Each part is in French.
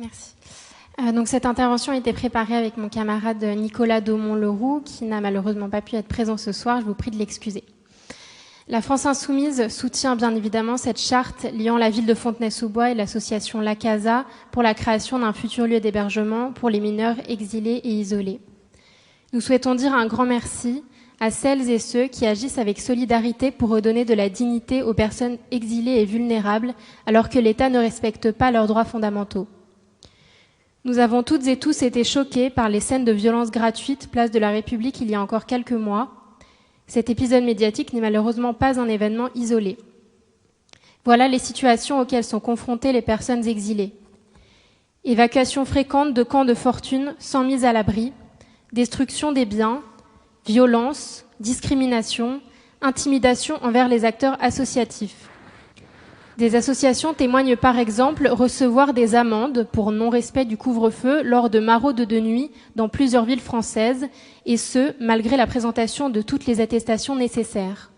Merci. Donc cette intervention a été préparée avec mon camarade Nicolas Daumont-Leroux, qui n'a malheureusement pas pu être présent ce soir. Je vous prie de l'excuser. La France Insoumise soutient bien évidemment cette charte liant la ville de Fontenay-sous-Bois et l'association La Casa pour la création d'un futur lieu d'hébergement pour les mineurs exilés et isolés. Nous souhaitons dire un grand merci à celles et ceux qui agissent avec solidarité pour redonner de la dignité aux personnes exilées et vulnérables alors que l'État ne respecte pas leurs droits fondamentaux. Nous avons toutes et tous été choqués par les scènes de violence gratuites place de la République il y a encore quelques mois. Cet épisode médiatique n'est malheureusement pas un événement isolé. Voilà les situations auxquelles sont confrontées les personnes exilées. Évacuation fréquente de camps de fortune sans mise à l'abri, destruction des biens, violence, discrimination, intimidation envers les acteurs associatifs. Des associations témoignent par exemple recevoir des amendes pour non-respect du couvre-feu lors de maraudes de nuit dans plusieurs villes françaises, et ce, malgré la présentation de toutes les attestations nécessaires.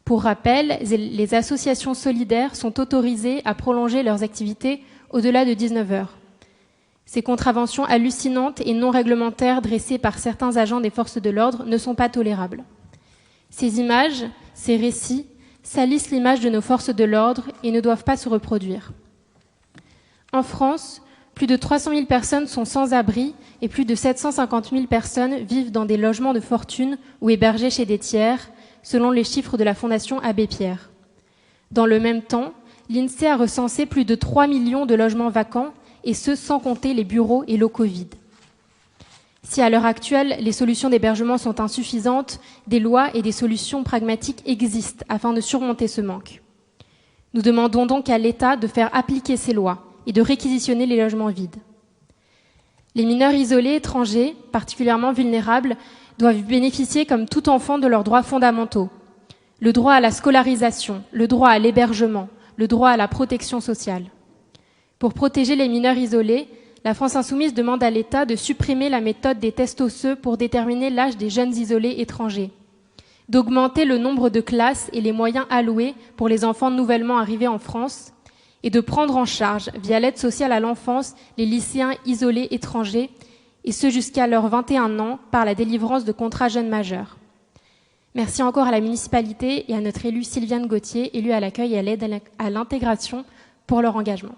Pour rappel, les associations solidaires sont autorisées à prolonger leurs activités au-delà de 19 heures. Ces contraventions hallucinantes et non réglementaires dressées par certains agents des forces de l'ordre ne sont pas tolérables. Ces images, ces récits, salissent l'image de nos forces de l'ordre et ne doivent pas se reproduire. En France, plus de 300 000 personnes sont sans abri et plus de 750 000 personnes vivent dans des logements de fortune ou hébergés chez des tiers, selon les chiffres de la Fondation Abbé Pierre. Dans le même temps, l'INSEE a recensé plus de 3 millions de logements vacants, et ce sans compter les bureaux et locaux vides. Si à l'heure actuelle, les solutions d'hébergement sont insuffisantes, des lois et des solutions pragmatiques existent afin de surmonter ce manque. Nous demandons donc à l'État de faire appliquer ces lois et de réquisitionner les logements vides. Les mineurs isolés étrangers, particulièrement vulnérables, doivent bénéficier comme tout enfant de leurs droits fondamentaux. Le droit à la scolarisation, le droit à l'hébergement, le droit à la protection sociale. Pour protéger les mineurs isolés, la France Insoumise demande à l'État de supprimer la méthode des tests osseux pour déterminer l'âge des jeunes isolés étrangers, d'augmenter le nombre de classes et les moyens alloués pour les enfants nouvellement arrivés en France, et de prendre en charge, via l'aide sociale à l'enfance, les lycéens isolés étrangers, et ce jusqu'à leurs 21 ans, par la délivrance de contrats jeunes majeurs. Merci encore à la municipalité et à notre élue Sylviane Gauthier, élue à l'accueil et à l'aide à l'intégration, pour leur engagement.